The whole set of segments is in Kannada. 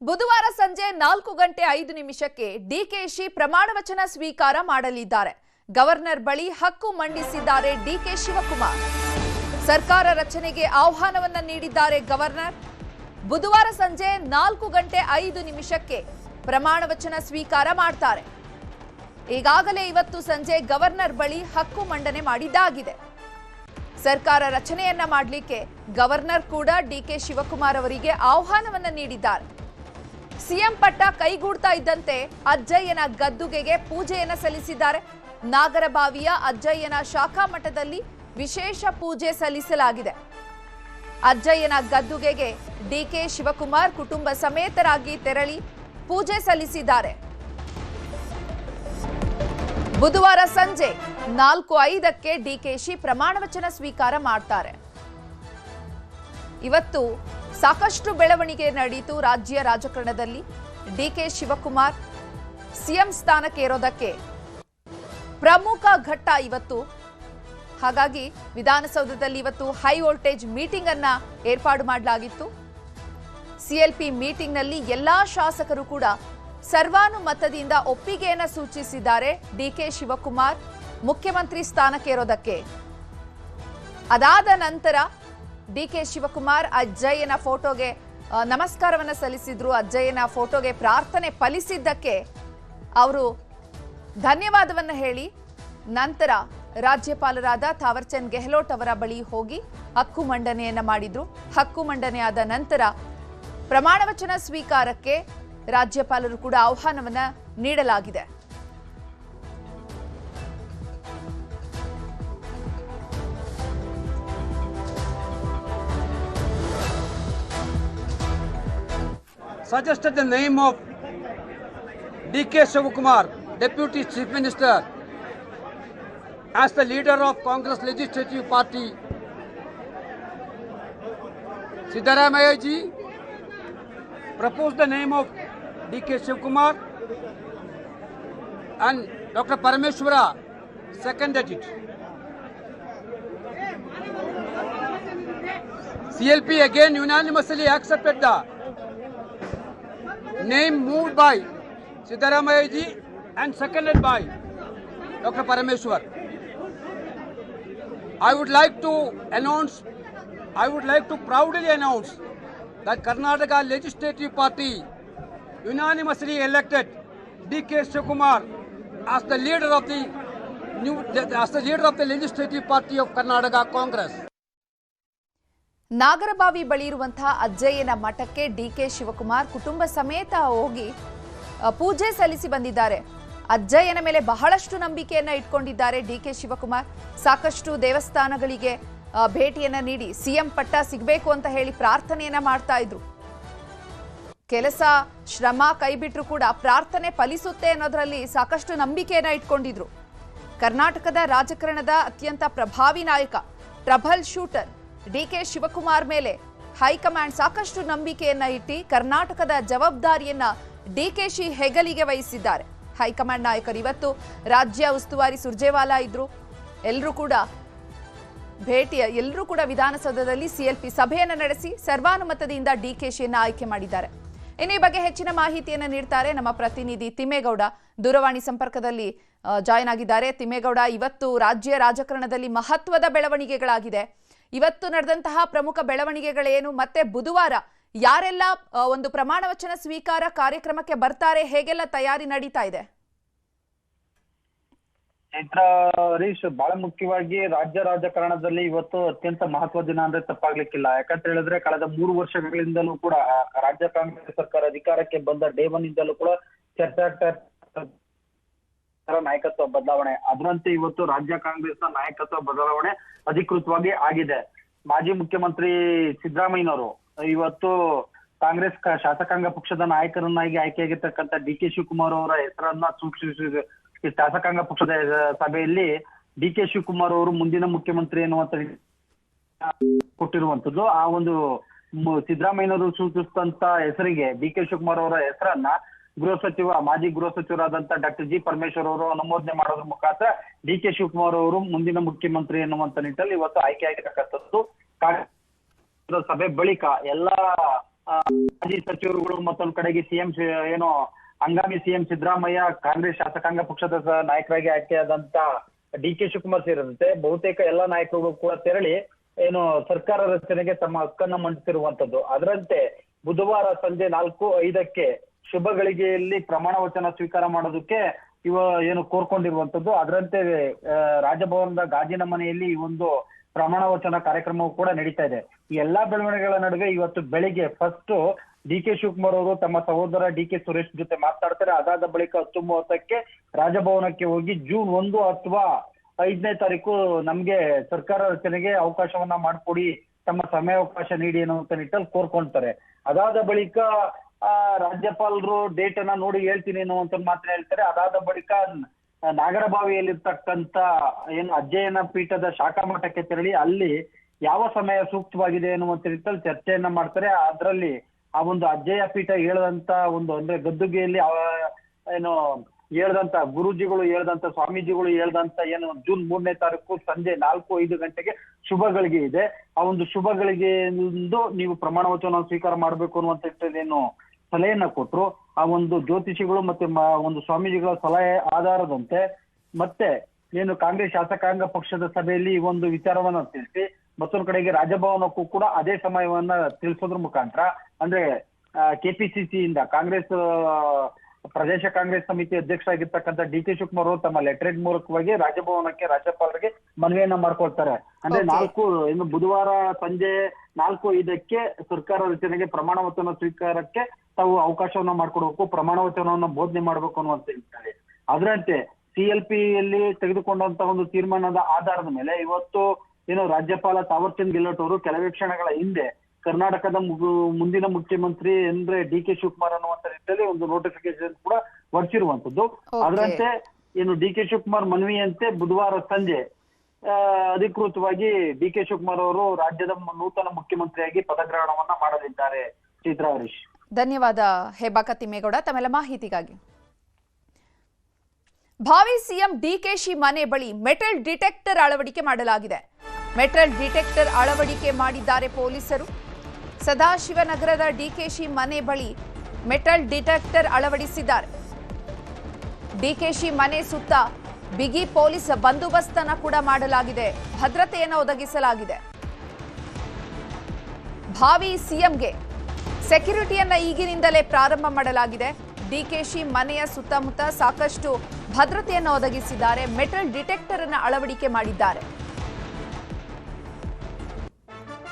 ಬುಧವಾರ ಸಂಜೆ 4:05 ಡಿಕೆಶಿ ಪ್ರಮಾಣ ವಚನ ಸ್ವೀಕಾರ ಮಾಡಲಿದ್ದಾರೆ. ಗವರ್ನರ್ ಬಳಿ ಹಕ್ಕು ಮಂಡಿಸಿದ್ದಾರೆ ಡಿಕೆ ಶಿವಕುಮಾರ್. ಸರ್ಕಾರ ರಚನೆಗೆ ಆಹ್ವಾನವನ್ನ ನೀಡಿದ್ದಾರೆ ಗವರ್ನರ್. ಬುಧವಾರ ಸಂಜೆ 4:05 ಪ್ರಮಾಣ ವಚನ ಸ್ವೀಕಾರ ಮಾಡ್ತಾರೆ. ಈಗಾಗಲೇ ಇವತ್ತು ಸಂಜೆ ಗವರ್ನರ್ ಬಳಿ ಹಕ್ಕು ಮಂಡನೆ ಮಾಡಿದ್ದಾಗಿದೆ. ಸರ್ಕಾರ ರಚನೆಯನ್ನ ಮಾಡಲಿಕ್ಕೆ ಗವರ್ನರ್ ಕೂಡ ಡಿಕೆ ಶಿವಕುಮಾರ್ ಅವರಿಗೆ ಆಹ್ವಾನವನ್ನ ನೀಡಿದ್ದಾರೆ. ಸಿಎಂ ಪಟ್ಟ ಕೈಗೂಡ್ತಾ ಇದ್ದಂತೆ ಅಜ್ಜಯ್ಯನ ಗದ್ದುಗೆಗೆ ಪೂಜೆಯನ್ನ ಸಲ್ಲಿಸಿದ್ದಾರೆ. ನಾಗರಬಾವಿಯ ಅಜ್ಜಯ್ಯನ ಶಾಖಾ ಮಠದಲ್ಲಿ ವಿಶೇಷ ಪೂಜೆ ಸಲ್ಲಿಸಲಾಗಿದೆ. ಅಜ್ಜಯ್ಯನ ಗದ್ದುಗೆಗೆ ಡಿಕೆ ಶಿವಕುಮಾರ್ ಕುಟುಂಬ ಸಮೇತರಾಗಿ ತೆರಳಿ ಪೂಜೆ ಸಲ್ಲಿಸಿದ್ದಾರೆ. ಬುಧವಾರ ಸಂಜೆ 4:05 ಡಿಕೆಶಿ ಪ್ರಮಾಣ ವಚನ ಸ್ವೀಕಾರ ಮಾಡ್ತಾರೆ. ಇವತ್ತು ಸಾಕಷ್ಟು ಬೆಳವಣಿಗೆ ನಡೆಯಿತು ರಾಜ್ಯ ರಾಜಕಾರಣದಲ್ಲಿ. ಡಿಕೆ ಶಿವಕುಮಾರ್ ಸಿಎಂ ಸ್ಥಾನಕ್ಕೇರೋದಕ್ಕೆ ಪ್ರಮುಖ ಘಟ್ಟ ಇವತ್ತು. ಹಾಗಾಗಿ ವಿಧಾನಸೌಧದಲ್ಲಿ ಇವತ್ತು ಹೈ ವೋಲ್ಟೇಜ್ ಮೀಟಿಂಗ್ ಅನ್ನ ಏರ್ಪಾಡು ಮಾಡಲಾಗಿತ್ತು. ಸಿಎಲ್ಪಿ ಮೀಟಿಂಗ್ನಲ್ಲಿ ಎಲ್ಲಾ ಶಾಸಕರು ಕೂಡ ಸರ್ವಾನುಮತದಿಂದ ಒಪ್ಪಿಗೆಯನ್ನು ಸೂಚಿಸಿದ್ದಾರೆ ಡಿಕೆ ಶಿವಕುಮಾರ್ ಮುಖ್ಯಮಂತ್ರಿ ಸ್ಥಾನಕ್ಕೇರೋದಕ್ಕೆ. ಅದಾದ ನಂತರ ಡಿಕೆ ಶಿವಕುಮಾರ್ ಅಜ್ಜಯ್ಯನ ಫೋಟೋಗೆ ನಮಸ್ಕಾರವನ್ನು ಸಲ್ಲಿಸಿದ್ರು. ಅಜ್ಜಯ್ಯನ ಫೋಟೋಗೆ ಪ್ರಾರ್ಥನೆ ಫಲಿಸಿದ್ದಕ್ಕೆ ಅವರು ಧನ್ಯವಾದವನ್ನು ಹೇಳಿ ನಂತರ ರಾಜ್ಯಪಾಲರಾದ ಥಾವರ್ ಚಂದ್ ಗೆಹ್ಲೋಟ್ ಅವರ ಬಳಿ ಹೋಗಿ ಹಕ್ಕು ಮಂಡನೆಯನ್ನ ಮಾಡಿದ್ರು. ಹಕ್ಕು ಮಂಡನೆಯಾದ ನಂತರ ಪ್ರಮಾಣ ವಚನ ಸ್ವೀಕಾರಕ್ಕೆ ರಾಜ್ಯಪಾಲರು ಕೂಡ ಆಹ್ವಾನವನ್ನ ನೀಡಲಾಗಿದೆ. Suggested the name of D.K. Shivakumar, Deputy Chief Minister, as the leader of Congress Legislative Party. Siddaramaiah ji proposed the name of D.K. Shivakumar and Dr. Parameshwara seconded it. CLP again unanimously accepted the name moved by Siddaramaiah ji and seconded by Dr. Parameshwar. I would like to proudly announce that Karnataka Legislative Party unanimously elected D.K. Shivakumar as the leader of the Legislative Party of Karnataka Congress. Nagarbhavi ಬಳಿ ಇರುವಂತಹ ಅಜ್ಜಯ್ಯನ ಮಠಕ್ಕೆ ಡಿಕೆ ಶಿವಕುಮಾರ್ ಕುಟುಂಬ ಸಮೇತ ಹೋಗಿ ಪೂಜೆ ಸಲ್ಲಿಸಿ ಬಂದಿದ್ದಾರೆ. ಅಜ್ಜಯ್ಯನ ಮೇಲೆ ಬಹಳಷ್ಟು ನಂಬಿಕೆಯನ್ನ ಇಟ್ಕೊಂಡಿದ್ದಾರೆ ಡಿಕೆ ಶಿವಕುಮಾರ್. ಸಾಕಷ್ಟು ದೇವಸ್ಥಾನಗಳಿಗೆ ಭೇಟಿಯನ್ನ ನೀಡಿ ಸಿಎಂ ಪಟ್ಟ ಸಿಗಬೇಕು ಅಂತ ಹೇಳಿ ಪ್ರಾರ್ಥನೆಯನ್ನ ಮಾಡ್ತಾ ಇದ್ರು. ಕೆಲಸ ಶ್ರಮ ಕೈಬಿಟ್ರು ಕೂಡ ಪ್ರಾರ್ಥನೆ ಫಲಿಸುತ್ತೆ ಅನ್ನೋದ್ರಲ್ಲಿ ಸಾಕಷ್ಟು ನಂಬಿಕೆಯನ್ನ ಇಟ್ಕೊಂಡಿದ್ರು. ಕರ್ನಾಟಕದ ರಾಜಕಾರಣದ ಅತ್ಯಂತ ಪ್ರಭಾವಿ ನಾಯಕ, ಟ್ರಬಲ್ ಶೂಟರ್ ಡಿಕೆ ಶಿವಕುಮಾರ್ ಮೇಲೆ ಹೈಕಮಾಂಡ್ ಸಾಕಷ್ಟು ನಂಬಿಕೆಯನ್ನ ಇಟ್ಟು ಕರ್ನಾಟಕದ ಜವಾಬ್ದಾರಿಯನ್ನ ಡಿಕೆಶಿ ಹೆಗಲಿಗೆ ವಹಿಸಿದ್ದಾರೆ. ಹೈಕಮಾಂಡ್ ನಾಯಕರು ಇವತ್ತು ರಾಜ್ಯ ಉಸ್ತುವಾರಿ ಸುರ್ಜೇವಾಲಾ ಇದ್ರು. ಎಲ್ಲರೂ ಕೂಡ ವಿಧಾನಸೌಧದಲ್ಲಿ ಸಿಎಲ್ಪಿ ಸಭೆಯನ್ನು ನಡೆಸಿ ಸರ್ವಾನುಮತದಿಂದ ಡಿಕೆಶಿಯನ್ನ ಆಯ್ಕೆ ಮಾಡಿದ್ದಾರೆ. ಇನ್ನು ಈ ಬಗ್ಗೆ ಹೆಚ್ಚಿನ ಮಾಹಿತಿಯನ್ನು ನೀಡ್ತಾರೆ ನಮ್ಮ ಪ್ರತಿನಿಧಿ ತಿಮ್ಮೇಗೌಡ. ದೂರವಾಣಿ ಸಂಪರ್ಕದಲ್ಲಿ ಜಾಯ್ನ್ ಆಗಿದ್ದಾರೆ. ತಿಮ್ಮೇಗೌಡ, ಇವತ್ತು ರಾಜ್ಯ ರಾಜಕಾರಣದಲ್ಲಿ ಮಹತ್ವದ ಬೆಳವಣಿಗೆಗಳಾಗಿದೆ. ಇವತ್ತು ನಡೆದಂತಹ ಪ್ರಮುಖ ಬೆಳವಣಿಗೆಗಳೇನು, ಮತ್ತೆ ಬುಧವಾರ ಯಾರೆಲ್ಲ ಒಂದು ಪ್ರಮಾಣ ವಚನ ಸ್ವೀಕಾರ ಕಾರ್ಯಕ್ರಮಕ್ಕೆ ಬರ್ತಾರೆ, ಹೇಗೆಲ್ಲ ತಯಾರಿ ನಡೀತಾ ಇದೆ? ಚೈತ್ರ, ಹರೀಶ್, ಬಹಳ ಮುಖ್ಯವಾಗಿ ರಾಜ್ಯ ರಾಜಕಾರಣದಲ್ಲಿ ಇವತ್ತು ಅತ್ಯಂತ ಮಹತ್ವದ ದಿನ ಅಂದ್ರೆ ತಪ್ಪಾಗ್ಲಿಕ್ಕಿಲ್ಲ. ಯಾಕಂತ ಹೇಳಿದ್ರೆ ಕಳೆದ 3 ವರ್ಷಗಳಿಂದಲೂ ಕೂಡ ರಾಜ್ಯ ಕಾಂಗ್ರೆಸ್ ಸರ್ಕಾರ ಅಧಿಕಾರಕ್ಕೆ ಬಂದ ಡೇ 1 ಇಂದಲೂ ಕೂಡ ಚರ್ಚೆ ನಾಯಕತ್ವ ಬದಲಾವಣೆ, ಅದರಂತೆ ಇವತ್ತು ರಾಜ್ಯ ಕಾಂಗ್ರೆಸ್ನ ನಾಯಕತ್ವ ಬದಲಾವಣೆ ಅಧಿಕೃತವಾಗಿ ಆಗಿದೆ. ಮಾಜಿ ಮುಖ್ಯಮಂತ್ರಿ ಸಿದ್ದರಾಮಯ್ಯನವರು ಇವತ್ತು ಕಾಂಗ್ರೆಸ್ ಶಾಸಕಾಂಗ ಪಕ್ಷದ ನಾಯಕರನ್ನಾಗಿ ಆಯ್ಕೆಯಾಗಿರ್ತಕ್ಕಂಥ ಡಿಕೆ ಶಿವಕುಮಾರ್ ಅವರ ಹೆಸರನ್ನ ಸೂಚಿಸಿ ಶಾಸಕಾಂಗ ಪಕ್ಷದ ಸಭೆಯಲ್ಲಿ ಡಿಕೆ ಶಿವಕುಮಾರ್ ಅವರು ಮುಂದಿನ ಮುಖ್ಯಮಂತ್ರಿ ಎನ್ನುವಂತ ಕೊಟ್ಟಿರುವಂತದ್ದು. ಆ ಒಂದು ಸಿದ್ದರಾಮಯ್ಯನವರು ಸೂಚಿಸಿದಂತ ಹೆಸರಿಗೆ ಡಿಕೆ ಶಿವಕುಮಾರ್ ಅವರ ಹೆಸರನ್ನ ಮಾಜಿ ಗೃಹ ಸಚಿವರಾದಂತ ಡಾಕ್ಟರ್ ಜಿ ಪರಮೇಶ್ವರ್ ಅವರು ಅನುಮೋದನೆ ಮಾಡೋದ್ರ ಮುಖಾಂತರ ಡಿಕೆ ಶಿವಕುಮಾರ್ ಅವರು ಮುಂದಿನ ಮುಖ್ಯಮಂತ್ರಿ ಎನ್ನುವಂತ ನಿಟ್ಟಲ್ಲಿ ಇವತ್ತು ಆಯ್ಕೆ ಆಗಿರ್ತಕ್ಕಂಥದ್ದು. ಸಭೆ ಬಳಿಕ ಎಲ್ಲಾ ಮಾಜಿ ಸಚಿವರುಗಳು, ಮತ್ತೊಂದ್ ಕಡೆಗೆ ಸಿಎಂ ಏನು ಹಂಗಾಮಿ ಸಿಎಂ ಸಿದ್ದರಾಮಯ್ಯ, ಕಾಂಗ್ರೆಸ್ ಶಾಸಕಾಂಗ ಪಕ್ಷದ ನಾಯಕರಾಗಿ ಆಯ್ಕೆಯಾದಂತ ಡಿ ಕೆ ಶಿವಕುಮಾರ್ ಸೇರಿದಂತೆ ಬಹುತೇಕ ಎಲ್ಲಾ ನಾಯಕರುಗಳು ಕೂಡ ತೆರಳಿ ಏನು ಸರ್ಕಾರ ರಚನೆಗೆ ತಮ್ಮ ಹಕ್ಕನ್ನ ಮಂಡಿಸಿರುವಂತದ್ದು. ಅದರಂತೆ ಬುಧವಾರ ಸಂಜೆ 4:05 ಶುಭ ಗಳಿಗೆಯಲ್ಲಿ ಪ್ರಮಾಣ ವಚನ ಸ್ವೀಕಾರ ಮಾಡೋದಕ್ಕೆ ಏನು ಕೋರ್ಕೊಂಡಿರುವಂತದ್ದು. ಅದರಂತೆ ರಾಜಭವನದ ಗಾಜಿನ ಮನೆಯಲ್ಲಿ ಈ ಒಂದು ಪ್ರಮಾಣ ವಚನ ಕಾರ್ಯಕ್ರಮವು ಕೂಡ ನಡೀತಾ ಇದೆ. ಈ ಎಲ್ಲಾ ಬೆಳವಣಿಗೆಗಳ ನಡುವೆ ಇವತ್ತು ಬೆಳಿಗ್ಗೆ ಫಸ್ಟ್ ಡಿ ಕೆ ಶಿವಕುಮಾರ್ ಅವರು ತಮ್ಮ ಸಹೋದರ ಡಿ ಕೆ ಸುರೇಶ್ ಜೊತೆ ಮಾತಾಡ್ತಾರೆ. ಅದಾದ ಬಳಿಕ 10:30 ರಾಜಭವನಕ್ಕೆ ಹೋಗಿ ಜೂನ್ 1 ಅಥವಾ 5ನೇ ತಾರೀಕು ನಮ್ಗೆ ಸರ್ಕಾರ ರಚನೆಗೆ ಅವಕಾಶವನ್ನ ಮಾಡ್ಕೊಡಿ, ತಮ್ಮ ಸಮಯಾವಕಾಶ ನೀಡಿ ಅನ್ನುವಂತ ನಿಟ್ಟಲ್ಲಿ ಕೋರ್ಕೊಂತಾರೆ. ಅದಾದ ಬಳಿಕ ರಾಜ್ಯಪಾಲರು ಡೇಟ್ ಅನ್ನ ನೋಡಿ ಹೇಳ್ತೀನಿ ಅನ್ನುವಂತ ಮಾತ್ರ ಹೇಳ್ತಾರೆ. ಅದಾದ ಬಳಿಕ ನಾಗರಬಾವಿಯಲ್ಲಿರ್ತಕ್ಕಂತ ಏನು ಅಧ್ಯಯನ ಪೀಠದ ಶಾಖಾ ಮಠಕ್ಕೆ ತೆರಳಿ ಅಲ್ಲಿ ಯಾವ ಸಮಯ ಸೂಕ್ತವಾಗಿದೆ ಅನ್ನುವಂತ ನಿಟ್ಟಲ್ಲಿ ಚರ್ಚೆಯನ್ನ ಮಾಡ್ತಾರೆ. ಅದರಲ್ಲಿ ಆ ಒಂದು ಅಧ್ಯಯ ಪೀಠ ಹೇಳದಂತ ಒಂದು ಅಂದ್ರೆ ಗದ್ದುಗೆಯಲ್ಲಿ ಏನು ಹೇಳ್ದಂತ ಗುರೂಜಿಗಳು ಹೇಳ್ದಂತ ಸ್ವಾಮೀಜಿಗಳು ಹೇಳ್ದಂತ ಏನು ಜೂನ್ 3ನೇ ತಾರೀಕು ಸಂಜೆ 4:05 ಶುಭ ಗಳಿಗೆ ಇದೆ. ಆ ಒಂದು ಶುಭ ಗಳಿಗೆ ನೀವು ಪ್ರಮಾಣ ವಚನ ಸ್ವೀಕಾರ ಮಾಡ್ಬೇಕು ಅನ್ನುವಂತ ಏನು ಸಲಹೆಯನ್ನ ಕೊಟ್ರು. ಆ ಒಂದು ಜ್ಯೋತಿಷಿಗಳು ಮತ್ತೆ ಒಂದು ಸ್ವಾಮೀಜಿಗಳ ಸಲಹೆ ಆಧಾರದಂತೆ ಮತ್ತೆ ಏನು ಕಾಂಗ್ರೆಸ್ ಶಾಸಕಾಂಗ ಪಕ್ಷದ ಸಭೆಯಲ್ಲಿ ಈ ಒಂದು ವಿಚಾರವನ್ನ ತಿಳಿಸಿ ಮತ್ತೊಂದು ಕಡೆಗೆ ರಾಜಭವನಕ್ಕೂ ಕೂಡ ಅದೇ ಸಮಯವನ್ನ ತಿಳಿಸೋದ್ರ ಮುಖಾಂತರ ಅಂದ್ರೆ ಕೆಪಿಸಿಸಿ ಇಂದ ಕಾಂಗ್ರೆಸ್ ಪ್ರದೇಶ ಕಾಂಗ್ರೆಸ್ ಸಮಿತಿ ಅಧ್ಯಕ್ಷರಾಗಿರ್ತಕ್ಕಂಥ ಡಿ ಕೆ ಶಿವಕುಮಾರ್ ಅವರು ತಮ್ಮ ಲೆಟರ್ ಮೂಲಕವಾಗಿ ರಾಜಭವನಕ್ಕೆ ರಾಜ್ಯಪಾಲರಿಗೆ ಮನವಿಯನ್ನ ಮಾಡ್ಕೊಳ್ತಾರೆ. ಅಂದ್ರೆ ಇನ್ನು ಬುಧವಾರ ಸಂಜೆ 4:05 ಸರ್ಕಾರ ರಚನೆಗೆ ಪ್ರಮಾಣ ವಚನ ಸ್ವೀಕಾರಕ್ಕೆ ತಾವು ಅವಕಾಶವನ್ನ ಮಾಡ್ಕೊಡ್ಬೇಕು, ಪ್ರಮಾಣ ವಚನವನ್ನ ಬೋಧನೆ ಮಾಡ್ಬೇಕು ಅನ್ನುವಂತ ಹೇಳ್ತಾರೆ. ಅದರಂತೆ CLPಯಲ್ಲಿ ತೆಗೆದುಕೊಂಡಂತ ಒಂದು ತೀರ್ಮಾನದ ಆಧಾರದ ಮೇಲೆ ಇವತ್ತು ಏನು ರಾಜ್ಯಪಾಲ ತಾವರ್ ಚಂದ್ ಗೆಹ್ಲೋಟ್ ಅವರು ಕೆಲವೇ ಕ್ಷಣಗಳ ಹಿಂದೆ ಕರ್ನಾಟಕದ ಮುಂದಿನ ಮುಖ್ಯಮಂತ್ರಿ ಅಂದ್ರೆ ಡಿ ಕೆ ಶಿವಕುಮಾರ್ ಅನ್ನುವಂತ ನಿಟ್ಟಿನಲ್ಲಿ ಒಂದು ನೋಟಿಫಿಕೇಶನ್ ಕೂಡ ಹೊರಡಿಸಿರುವಂತದ್ದು. ಅದರಂತೆ ಏನು ಡಿ ಕೆ ಶಿವಕುಮಾರ್ ಮನವಿಯಂತೆ ಬುಧವಾರ ಸಂಜೆ ಅಧಿಕೃತವಾಗಿ ಡಿ ಕೆ ಶಿವಕುಮಾರ್ ಅವರು ರಾಜ್ಯದ ನೂತನ ಮುಖ್ಯಮಂತ್ರಿಯಾಗಿ ಪದಗ್ರಹಣವನ್ನ ಮಾಡಲಿದ್ದಾರೆ. ಚಿತ್ರಾ ಹರೀಶ್, ಧನ್ಯವಾದ ಹೇಬಾಕ ತಿಮ್ಮೇಗೌಡ ತಮ್ಮೆಲ್ಲ ಮಾಹಿತಿಗಾಗಿ. ಭಾವಿ ಸಿಎಂ ಡಿಕೆಶಿ ಮನೆ ಬಳಿ ಮೆಟಲ್ ಡಿಟೆಕ್ಟರ್ ಅಳವಡಿಕೆ ಮಾಡಲಾಗಿದೆ. ಮೆಟಲ್ ಡಿಟೆಕ್ಟರ್ ಅಳವಡಿಕೆ ಮಾಡಿದ್ದಾರೆ ಪೊಲೀಸರು. ಸದಾಶಿವನಗರದ ಡಿಕೆಶಿ ಮನೆ ಬಳಿ ಮೆಟಲ್ ಡಿಟೆಕ್ಟರ್ ಅಳವಡಿಸಿದ್ದಾರೆ. ಡಿಕೆಶಿ ಮನೆ ಸುತ್ತ ಬಿಗಿ ಪೊಲೀಸ್ ಬಂದೋಬಸ್ತನ್ನ ಕೂಡ ಮಾಡಲಾಗಿದೆ, ಭದ್ರತೆಯನ್ನು ಒದಗಿಸಲಾಗಿದೆ. ಭಾವಿ ಸಿಎಂಗೆ ಸೆಕ್ಯೂರಿಟಿಯನ್ನ ಈಗಿನಿಂದಲೇ ಪ್ರಾರಂಭ ಮಾಡಲಾಗಿದೆ. ಡಿಕೆಶಿ ಮನೆಯ ಸುತ್ತಮುತ್ತ ಸಾಕಷ್ಟು ಭದ್ರತೆಯನ್ನು ಒದಗಿಸಿದ್ದಾರೆ. ಮೆಟಲ್ ಡಿಟೆಕ್ಟರ್ ಅನ್ನು ಅಳವಡಿಕೆ ಮಾಡಿದ್ದಾರೆ.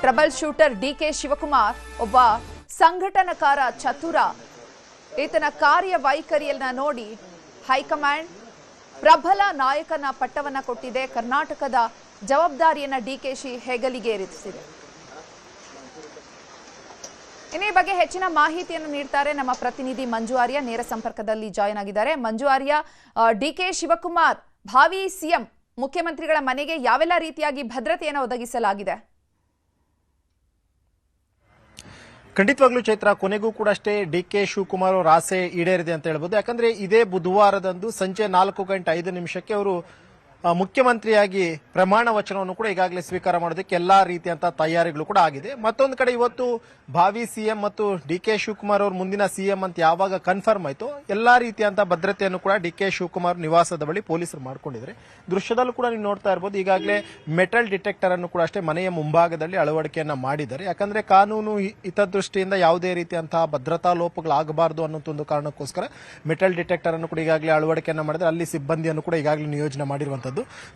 ಟ್ರಬಲ್ ಶೂಟರ್ ಡಿಕೆ ಶಿವಕುಮಾರ್ ಒಬ್ಬ ಸಂಘಟನಾಕಾರ, ಚತುರ. ಈತನ ಕಾರ್ಯವೈಖರಿಯನ್ನ ನೋಡಿ ಹೈಕಮಾಂಡ್ ಪ್ರಬಲ ನಾಯಕನ ಪಟ್ಟವನ್ನ ಕೊಟ್ಟಿದೆ. ಕರ್ನಾಟಕದ ಜವಾಬ್ದಾರಿಯನ್ನ ಡಿಕೆಶಿ ಹೆಗಲಿಗೆ ಏರಿಸಿದೆ. ಇನ್ನೇ ಬಗ್ಗೆ ಹೆಚ್ಚಿನ ಮಾಹಿತಿಯನ್ನು ನೀಡ್ತಾರೆ ನಮ್ಮ ಪ್ರತಿನಿಧಿ ಮಂಜು ಆರ್ಯ, ನೇರ ಸಂಪರ್ಕದಲ್ಲಿ ಜಾಯಿನ್ ಆಗಿದ್ದಾರೆ. ಮಂಜು ಆರ್ಯ, ಡಿಕೆ ಶಿವಕುಮಾರ್ ಭಾವಿ ಸಿಎಂ ಮುಖ್ಯಮಂತ್ರಿಗಳ ಮನೆಗೆ ಯಾವೆಲ್ಲ ರೀತಿಯಾಗಿ ಭದ್ರತೆಯನ್ನು ಒದಗಿಸಲಾಗಿದೆ? ಖಂಡಿತವಾಗ್ಲೂ ಚೈತ್ರ, ಕೊನೆಗೂ ಕೂಡ ಅಷ್ಟೇ ಡಿಕೆ ಶಿವಕುಮಾರ್ ಅವರ ಆಸೆ ಈಡೇರಿದೆ ಅಂತ ಹೇಳ್ಬೋದು. ಯಾಕಂದ್ರೆ ಇದೇ ಬುಧವಾರದಂದು ಸಂಜೆ 4:05 ಅವರು ಮುಖ್ಯಮಂತ್ರಿಯಾಗಿ ಪ್ರಮಾಣ ವಚನವನ್ನು ಕೂಡ ಈಗಾಗಲೇ ಸ್ವೀಕಾರ ಮಾಡೋದಕ್ಕೆ ಎಲ್ಲಾ ರೀತಿಯಂತಹ ತಯಾರಿಗಳು ಕೂಡ ಆಗಿದೆ. ಮತ್ತೊಂದು ಕಡೆ ಇವತ್ತು ಭಾವಿ ಸಿಎಂ ಮತ್ತು ಡಿಕೆ ಶಿವಕುಮಾರ್ ಅವರು ಮುಂದಿನ ಸಿಎಂ ಅಂತ ಯಾವಾಗ ಕನ್ಫರ್ಮ್ ಆಯ್ತು, ಎಲ್ಲಾ ರೀತಿಯಂತಹ ಭದ್ರತೆಯನ್ನು ಕೂಡ ಡಿಕೆ ಶಿವಕುಮಾರ್ ನಿವಾಸದ ಬಳಿ ಪೊಲೀಸರು ಮಾಡ್ಕೊಂಡಿದ್ದಾರೆ. ದೃಶ್ಯದಲ್ಲೂ ಕೂಡ ನೀವು ನೋಡ್ತಾ ಇರಬಹುದು, ಈಗಾಗಲೇ ಮೆಟಲ್ ಡಿಟೆಕ್ಟರ್ ಅನ್ನು ಕೂಡ ಅಷ್ಟೇ ಮನೆಯ ಮುಂಭಾಗದಲ್ಲಿ ಅಳವಡಿಕೆಯನ್ನ ಮಾಡಿದ್ದಾರೆ. ಯಾಕಂದ್ರೆ ಕಾನೂನು ಹಿತದೃಷ್ಟಿಯಿಂದ ಯಾವುದೇ ರೀತಿಯಂತಹ ಭದ್ರತಾ ಲೋಪಗಳಾಗಬಾರದು ಅನ್ನೋ ಒಂದು ಕಾರಣಕ್ಕೋಸ್ಕರ ಮೆಟಲ್ ಡಿಟೆಕ್ಟರ್ ಅನ್ನು ಕೂಡ ಈಗಾಗಲೇ ಅಳವಡಿಕೆಯನ್ನ ಮಾಡಿದ್ರೆ ಅಲ್ಲಿ ಸಿಬ್ಬಂದಿಯನ್ನು ಕೂಡ ಈಗಾಗಲೇ ನಿಯೋಜನೆ ಮಾಡಿರುವಂತದ್ದು.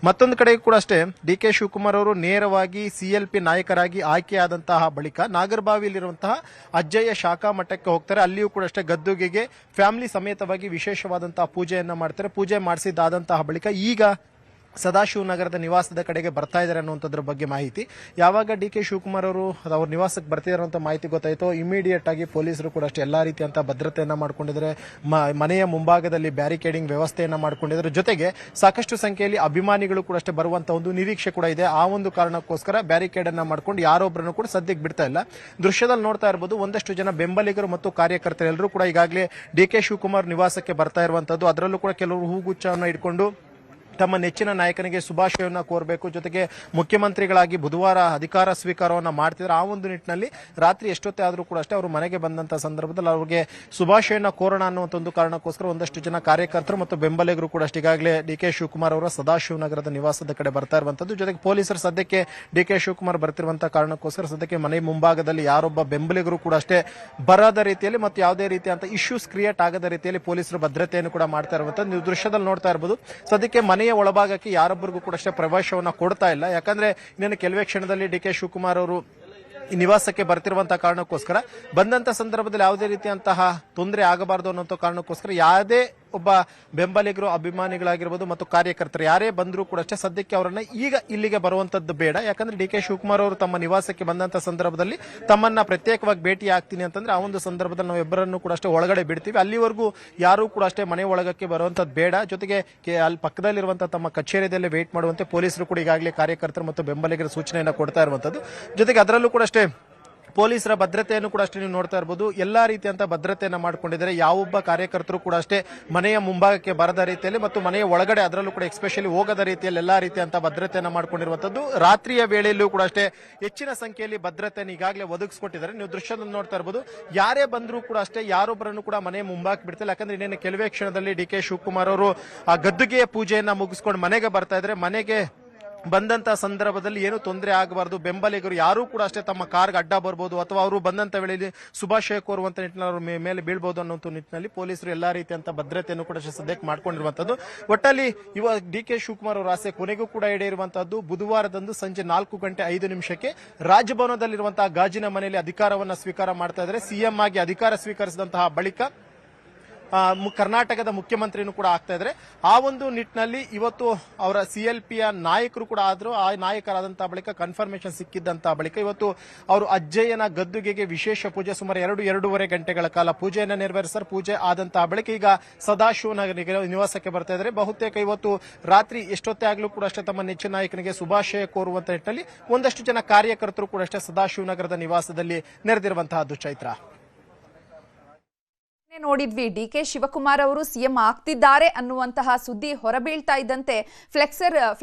ಮತ್ತೊಂದು ಕಡೆ ಕೂಡ ಅಷ್ಟೇ ಡಿಕೆ ಶಿವಕುಮಾರ್ ಅವರು ನೇರವಾಗಿ CLP ನಾಯಕರಾಗಿ ಆಯ್ಕೆಯಾದಂತಹ ಬಳಿಕ ನಾಗರಬಾವಿಯಲ್ಲಿರುವಂತಹ ಅಜ್ಜಯ್ಯ ಶಾಖಾ ಮಠಕ್ಕೆ ಹೋಗ್ತಾರೆ. ಅಲ್ಲಿಯೂ ಕೂಡ ಅಷ್ಟೇ ಗದ್ದುಗೆಗೆ ಫ್ಯಾಮಿಲಿ ಸಮೇತವಾಗಿ ವಿಶೇಷವಾದಂತಹ ಪೂಜೆಯನ್ನ ಮಾಡ್ತಾರೆ. ಪೂಜೆ ಮಾಡಿಸಿದಾದಂತಹ ಬಳಿಕ ಈಗ ಸದಾಶಿವನಗರದ ನಿವಾಸದ ಕಡೆಗೆ ಬರ್ತಾ ಇದ್ದಾರೆ ಅನ್ನುವಂಥದ್ರ ಬಗ್ಗೆ ಮಾಹಿತಿ. ಯಾವಾಗ ಡಿಕೆ ಶಿವಕುಮಾರ್ ಅವರು ಅವ್ರ ನಿವಾಸಕ್ಕೆ ಬರ್ತಿದ್ದಾರೆ ಅಂತ ಮಾಹಿತಿ ಗೊತ್ತಾಯಿತು, ಇಮಿಡಿಯೇಟ್ ಆಗಿ ಪೊಲೀಸರು ಕೂಡ ಅಷ್ಟೇ ಎಲ್ಲಾ ರೀತಿಯಂತ ಭದ್ರತೆಯನ್ನ ಮಾಡ್ಕೊಂಡಿದ್ದಾರೆ. ಮನೆಯ ಮುಂಭಾಗದಲ್ಲಿ ಬ್ಯಾರಿಕೇಡಿಂಗ್ ವ್ಯವಸ್ಥೆಯನ್ನ ಮಾಡ್ಕೊಂಡಿದ್ದಾರೆ. ಜೊತೆಗೆ ಸಾಕಷ್ಟು ಸಂಖ್ಯೆಯಲ್ಲಿ ಅಭಿಮಾನಿಗಳು ಕೂಡ ಅಷ್ಟೇ ಬರುವಂತ ಒಂದು ನಿರೀಕ್ಷೆ ಕೂಡ ಇದೆ. ಆ ಒಂದು ಕಾರಣಕ್ಕೋಸ್ಕರ ಬ್ಯಾರಿಕೇಡ್ ಅನ್ನ ಮಾಡ್ಕೊಂಡು ಯಾರೊಬ್ಬರನ್ನು ಕೂಡ ಸದ್ಯಕ್ಕೆ ಬಿಡ್ತಾ ಇಲ್ಲ. ದೃಶ್ಯದಲ್ಲಿ ನೋಡ್ತಾ ಇರಬಹುದು, ಒಂದಷ್ಟು ಜನ ಬೆಂಬಲಿಗರು ಮತ್ತು ಕಾರ್ಯಕರ್ತರು ಎಲ್ಲರೂ ಕೂಡ ಈಗಾಗಲೇ ಡಿಕೆ ಶಿವಕುಮಾರ್ ನಿವಾಸಕ್ಕೆ ಬರ್ತಾ ಇರುವಂತದ್ದು. ಅದರಲ್ಲೂ ಕೂಡ ಕೆಲವರು ಹೂಗುಚ್ಛವನ್ನು ಇಟ್ಕೊಂಡು ತಮ್ಮ ನೆಚ್ಚಿನ ನಾಯಕನಿಗೆ ಶುಭಾಶಯವನ್ನ ಕೋರಬೇಕು. ಜೊತೆಗೆ ಮುಖ್ಯಮಂತ್ರಿಗಳಾಗಿ ಬುಧವಾರ ಅಧಿಕಾರ ಸ್ವೀಕಾರವನ್ನ ಮಾಡ್ತಿದ್ರು. ಆ ಒಂದು ನಿಟ್ಟಿನಲ್ಲಿ ರಾತ್ರಿ ಎಷ್ಟೊತ್ತೇ ಆದರೂ ಕೂಡ ಅಷ್ಟೇ ಅವರು ಮನೆಗೆ ಬಂದಂತ ಸಂದರ್ಭದಲ್ಲಿ ಅವರಿಗೆ ಶುಭಾಶಯನ ಕೋರೋಣ ಅನ್ನುವಂಥ ಒಂದು ಕಾರಣಕ್ಕೋಸ್ಕರ ಒಂದಷ್ಟು ಜನ ಕಾರ್ಯಕರ್ತರು ಮತ್ತು ಬೆಂಬಲಿಗರು ಕೂಡ ಅಷ್ಟೇ ಈಗಾಗಲೇ ಡಿ.ಕೆ. ಶಿವಕುಮಾರ್ ಅವರ ಸದಾಶಿವನಗರದ ನಿವಾಸದ ಕಡೆ ಬರ್ತಾ ಇರುವಂತದ್ದು. ಜೊತೆಗೆ ಪೊಲೀಸರು ಸದ್ಯಕ್ಕೆ ಡಿ.ಕೆ. ಶಿವಕುಮಾರ್ ಬರ್ತಿರುವಂತಹ ಕಾರಣಕ್ಕೋಸ್ಕರ ಸದ್ಯಕ್ಕೆ ಮನೆ ಮುಂಭಾಗದಲ್ಲಿ ಯಾರೊಬ್ಬ ಬೆಂಬಲಿಗರು ಕೂಡ ಅಷ್ಟೇ ಬರದ ರೀತಿಯಲ್ಲಿ ಮತ್ತು ಯಾವುದೇ ರೀತಿಯಂತ ಇಶ್ಯೂಸ್ ಕ್ರಿಯೇಟ್ ಆಗದ ರೀತಿಯಲ್ಲಿ ಪೊಲೀಸರು ಭದ್ರತೆಯನ್ನು ಕೂಡ ಮಾಡ್ತಾ ಇರುವಂತದ್ದು ನೀವು ದೃಶ್ಯದಲ್ಲಿ ನೋಡ್ತಾ ಇರಬಹುದು. ಸದ್ಯಕ್ಕೆ ಮನೆಯ ಒಳಭಾಗಕ್ಕೆ ಯಾರೊಬ್ಬರಿಗೂ ಕೂಡ ಅಷ್ಟೇ ಪ್ರವೇಶವನ್ನ ಕೊಡ್ತಾ ಇಲ್ಲ. ಯಾಕಂದ್ರೆ ಇನ್ನೇನು ಕೆಲವೇ ಕ್ಷಣದಲ್ಲಿ ಡಿ.ಕೆ. ಶಿವಕುಮಾರ್ ಅವರು ಈ ನಿವಾಸಕ್ಕೆ ಬರ್ತಿರುವಂತಹ ಕಾರಣಕ್ಕೋಸ್ಕರ ಬಂದಂತ ಸಂದರ್ಭದಲ್ಲಿ ಯಾವುದೇ ರೀತಿಯಂತಹ ತೊಂದರೆ ಆಗಬಾರದು ಅನ್ನೋ ಕಾರಣಕ್ಕೋಸ್ಕರ ಯಾವುದೇ ಒಬ್ಬ ಬೆಂಬಲಿಗರು ಅಭಿಮಾನಿಗಳಾಗಿರ್ಬೋದು ಮತ್ತು ಕಾರ್ಯಕರ್ತರು ಯಾರೇ ಬಂದರೂ ಕೂಡ ಅಷ್ಟೇ ಸದ್ಯಕ್ಕೆ ಅವರನ್ನ ಈಗ ಇಲ್ಲಿಗೆ ಬರುವಂತದ್ದು ಬೇಡ. ಯಾಕಂದ್ರೆ ಡಿ.ಕೆ. ಶಿವಕುಮಾರ್ ಅವರು ತಮ್ಮ ನಿವಾಸಕ್ಕೆ ಬಂದಂತ ಸಂದರ್ಭದಲ್ಲಿ ತಮ್ಮನ್ನ ಪ್ರತ್ಯೇಕವಾಗಿ ಭೇಟಿ ಆಗ್ತೀನಿ ಅಂತಂದ್ರೆ ಆ ಒಂದು ಸಂದರ್ಭದಲ್ಲಿ ನಾವು ಇಬ್ಬರನ್ನು ಕೂಡ ಅಷ್ಟೇ ಒಳಗಡೆ ಬಿಡ್ತೀವಿ. ಅಲ್ಲಿವರೆಗೂ ಯಾರೂ ಕೂಡ ಅಷ್ಟೇ ಮನೆ ಒಳಗಕ್ಕೆ ಬರುವಂತದ್ದು ಬೇಡ. ಜೊತೆಗೆ ಅಲ್ಲಿ ಪಕ್ಕದಲ್ಲಿರುವಂತಹ ತಮ್ಮ ಕಚೇರಿಯಲ್ಲಿ ವೇಟ್ ಮಾಡುವಂತೆ ಪೊಲೀಸರು ಕೂಡ ಈಗಾಗಲೇ ಕಾರ್ಯಕರ್ತರು ಮತ್ತು ಬೆಂಬಲಿಗರ ಸೂಚನೆಯನ್ನು ಕೊಡ್ತಾ ಇರುವಂತದ್ದು. ಜೊತೆಗೆ ಅದರಲ್ಲೂ ಕೂಡ ಅಷ್ಟೇ ಪೊಲೀಸರ ಭದ್ರತೆಯನ್ನು ಕೂಡ ಅಷ್ಟೇ ನೀವು ನೋಡ್ತಾ ಇರಬಹುದು. ಎಲ್ಲಾ ರೀತಿಯಂತ ಭದ್ರತೆಯನ್ನು ಮಾಡಿಕೊಂಡಿದ್ದಾರೆ. ಯಾವೊಬ್ಬ ಕಾರ್ಯಕರ್ತರು ಕೂಡ ಅಷ್ಟೇ ಮನೆಯ ಮುಂಭಾಗಕ್ಕೆ ಬರದ ರೀತಿಯಲ್ಲಿ ಮತ್ತು ಮನೆಯ ಒಳಗಡೆ ಅದರಲ್ಲೂ ಕೂಡ ಎಸ್ಪೆಷಲಿ ಹೋಗದ ರೀತಿಯಲ್ಲಿ ಎಲ್ಲಾ ರೀತಿಯಂತ ಭದ್ರತೆಯನ್ನು ಮಾಡಿಕೊಂಡಿರುವಂತದ್ದು. ರಾತ್ರಿಯ ವೇಳೆಯಲ್ಲೂ ಕೂಡ ಅಷ್ಟೇ ಹೆಚ್ಚಿನ ಸಂಖ್ಯೆಯಲ್ಲಿ ಭದ್ರತೆಯನ್ನು ಈಗಾಗಲೇ ಒದಗಿಸಿಕೊಟ್ಟಿದ್ದಾರೆ. ನೀವು ದೃಶ್ಯದಲ್ಲಿ ನೋಡ್ತಾ ಇರಬಹುದು. ಯಾರೇ ಬಂದರೂ ಕೂಡ ಅಷ್ಟೇ ಯಾರೊಬ್ಬರನ್ನು ಕೂಡ ಮನೆ ಮುಂಭಾಗಕ್ಕೆ ಬಿಡ್ತಿಲ್ಲ. ಯಾಕಂದ್ರೆ ಇನ್ನೇನು ಕೆಲವೇ ಕ್ಷಣದಲ್ಲಿ ಡಿ.ಕೆ. ಶಿವಕುಮಾರ್ ಅವರು ಆ ಗದ್ದುಗೆಯ ಪೂಜೆಯನ್ನ ಮುಗಿಸ್ಕೊಂಡು ಮನೆಗೆ ಬರ್ತಾ ಇದ್ದಾರೆ. ಮನೆಗೆ ಬಂದಂತ ಸಂದರ್ಭದಲ್ಲಿ ಏನು ತೊಂದರೆ ಆಗಬಾರದು, ಬೆಂಬಲಿಗರು ಯಾರೂ ಕೂಡ ಅಷ್ಟೇ ತಮ್ಮ ಕಾರ್ಗೆ ಅಡ್ಡ ಬರ್ಬೋದು ಅಥವಾ ಅವರು ಬಂದಂತ ವೇಳೆಯಲ್ಲಿ ಶುಭಾಶಯ ಕೋರುವಂತ ನಿಟ್ಟಿನಲ್ಲಿ ಅವ್ರ ಮೇಲೆ ಬೀಳ್ಬಹುದು ಅನ್ನೋ ನಿಟ್ಟಿನಲ್ಲಿ ಪೊಲೀಸರು ಎಲ್ಲಾ ರೀತಿಯಂತ ಭದ್ರತೆಯನ್ನು ಕೂಡ ಸದ್ಯಕ್ಕೆ ಮಾಡ್ಕೊಂಡಿರುವಂತದ್ದು. ಒಟ್ಟಲ್ಲಿ ಇವಾಗ ಡಿ.ಕೆ. ಶಿವಕುಮಾರ್ ಅವರ ಆಸೆ ಕೊನೆಗೂ ಕೂಡ ಈಡೇರುವಂತದ್ದು. ಬುಧವಾರದಂದು ಸಂಜೆ 4:05 ರಾಜಭವನದಲ್ಲಿರುವಂತಹ ಗಾಜಿನ ಮನೆಯಲ್ಲಿ ಅಧಿಕಾರವನ್ನ ಸ್ವೀಕಾರ ಮಾಡ್ತಾ ಇದ್ದಾರೆ. ಸಿಎಂ ಆಗಿ ಅಧಿಕಾರ ಸ್ವೀಕರಿಸಿದಂತಹ ಬಳಿಕ ಕರ್ನಾಟಕದ ಮುಖ್ಯಮಂತ್ರಿನೂ ಕೂಡ ಆಗ್ತಾ ಇದ್ದಾರೆ. ಆ ಒಂದು ನಿಟ್ಟಿನಲ್ಲಿ ಇವತ್ತು ಅವರ ಸಿಎಲ್ಪಿಯ ನಾಯಕರು ಕೂಡ ಆದ್ರು. ಆ ನಾಯಕರಾದಂತಹ ಬಳಿಕ ಕನ್ಫರ್ಮೇಶನ್ ಸಿಕ್ಕಿದ್ದಂತಹ ಬಳಿಕ ಇವತ್ತು ಅವರು ಅಜ್ಜಯ್ಯನ ಗದ್ದುಗೆಗೆ ವಿಶೇಷ ಪೂಜೆ ಸುಮಾರು 2-2.5 ಗಂಟೆಗಳ ಕಾಲ ಪೂಜೆಯನ್ನು ನೆರವೇರಿಸ್ತಾರೆ. ಪೂಜೆ ಆದಂತಹ ಬಳಿಕ ಈಗ ಸದಾಶಿವನಗರ ನಿವಾಸಕ್ಕೆ ಬರ್ತಾ ಇದ್ದಾರೆ. ಬಹುತೇಕ ಇವತ್ತು ರಾತ್ರಿ ಎಷ್ಟೊತ್ತೇ ಆಗ್ಲೂ ಕೂಡ ಅಷ್ಟೇ ತಮ್ಮ ನೆಚ್ಚಿನ ನಾಯಕನಿಗೆ ಶುಭಾಶಯ ಕೋರುವಂತ ನಿಟ್ಟಿನಲ್ಲಿ ಒಂದಷ್ಟು ಜನ ಕಾರ್ಯಕರ್ತರು ಕೂಡ ಅಷ್ಟೇ ಸದಾಶಿವನಗರದ ನಿವಾಸದಲ್ಲಿ ನೆರೆದಿರುವಂತಹದ್ದು. ಚೈತ್ರ, ನೋಡಿದ್ವಿ ಡಿ.ಕೆ. ಶಿವಕುಮಾರ್ ಅವರು ಸಿಎಂ ಆಗ್ತಿದ್ದಾರೆ ಅನ್ನುವಂತಹ ಸುದ್ದಿ ಹೊರಬೀಳ್ತಾ ಇದ್ದಂತೆ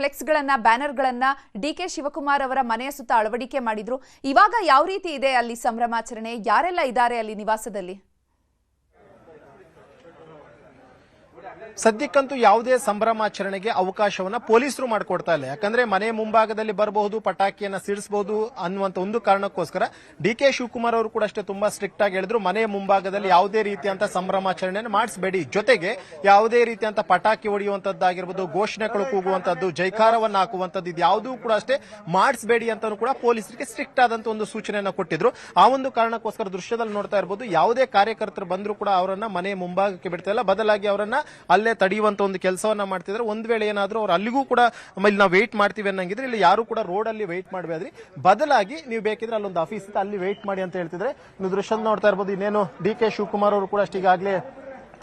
ಫ್ಲೆಕ್ಸ್ಗಳನ್ನ ಬ್ಯಾನರ್ಗಳನ್ನ ಡಿ.ಕೆ. ಶಿವಕುಮಾರ್ ಅವರ ಮನೆಯ ಸುತ್ತ ಅಳವಡಿಕೆ ಮಾಡಿದ್ರು. ಇವಾಗ ಯಾವ ರೀತಿ ಇದೆ ಅಲ್ಲಿ ಸಂಭ್ರಮಾಚರಣೆ? ಯಾರೆಲ್ಲ ಇದ್ದಾರೆ ಅಲ್ಲಿ ನಿವಾಸದಲ್ಲಿ? ಸದ್ಯಕ್ಕಂತೂ ಯಾವುದೇ ಸಂಭ್ರಮಾಚರಣೆಗೆ ಅವಕಾಶವನ್ನ ಪೊಲೀಸರು ಮಾಡಿಕೊಡ್ತಾ ಇಲ್ಲ. ಯಾಕಂದ್ರೆ ಮನೆ ಮುಂಭಾಗದಲ್ಲಿ ಬರಬಹುದು, ಪಟಾಕಿಯನ್ನ ಸಿಡಿಸಬಹುದು ಅನ್ನುವಂತ ಒಂದು ಕಾರಣಕ್ಕೋಸ್ಕರ ಡಿ.ಕೆ. ಶಿವಕುಮಾರ್ ಅವರು ಕೂಡ ಅಷ್ಟೇ ತುಂಬಾ ಸ್ಟ್ರಿಕ್ಟ್ ಆಗಿ ಹೇಳಿದ್ರು, ಮನೆಯ ಮುಂಭಾಗದಲ್ಲಿ ಯಾವುದೇ ರೀತಿಯಂತ ಸಂಭ್ರಮಾಚರಣೆಯನ್ನು ಮಾಡಿಸಬೇಡಿ. ಜೊತೆಗೆ ಯಾವುದೇ ರೀತಿಯಂತ ಪಟಾಕಿ ಹೊಡೆಯುವಂತದ್ದಾಗಿರ್ಬೋದು, ಘೋಷಣೆಗಳು ಕೂಗುವಂತದ್ದು, ಜೈಕಾರವನ್ನ ಹಾಕುವಂತದ್ದು, ಇದು ಯಾವುದೂ ಕೂಡ ಅಷ್ಟೇ ಮಾಡಿಸಬೇಡಿ ಅಂತಾನು ಕೂಡ ಪೊಲೀಸರಿಗೆ ಸ್ಟ್ರಿಕ್ಟ್ ಆದಂತ ಒಂದು ಸೂಚನೆಯನ್ನ ಕೊಟ್ಟಿದ್ರು. ಆ ಒಂದು ಕಾರಣಕ್ಕೋಸ್ಕರ ದೃಶ್ಯದಲ್ಲಿ ನೋಡ್ತಾ ಇರಬಹುದು, ಯಾವುದೇ ಕಾರ್ಯಕರ್ತರು ಬಂದರೂ ಕೂಡ ಅವರನ್ನ ಮನೆಯ ಮುಂಭಾಗಕ್ಕೆ ಬಿಡ್ತಾ ಇಲ್ಲ. ಬದಲಾಗಿ ಅವರನ್ನ ಅಲ್ಲೇ ತಡೆಯುವಂತ ಒಂದು ಕೆಲಸವನ್ನ ಮಾಡ್ತಿದ್ರೆ, ಒಂದ್ ವೇಳೆ ಏನಾದ್ರೂ ಅವ್ರು ಅಲ್ಲಿಗೂ ಕೂಡ ನಾವು ವೇಟ್ ಮಾಡ್ತೀವಿ ಅನ್ನಂಗಿದ್ರೆ ಇಲ್ಲಿ ಯಾರು ಕೂಡ ರೋಡ್ ಅಲ್ಲಿ ವೇಟ್ ಮಾಡಬೇಡ್ರಿ, ಬದಲಾಗಿ ನೀವು ಬೇಕಿದ್ರೆ ಅಲ್ಲೊಂದು ಆಫೀಸ್ ಇತ್ತು ಅಲ್ಲಿ ವೇಟ್ ಮಾಡಿ ಅಂತ ಹೇಳ್ತಿದ್ರೆ ನೀವು ದೃಶ್ಯದಲ್ಲಿ ನೋಡ್ತಾ ಇರಬಹುದು. ಇನ್ನೇನು ಡಿ.ಕೆ. ಶಿವಕುಮಾರ್ ಅವರು ಕೂಡ ಅಷ್ಟೇ ಈಗಾಗಲೇ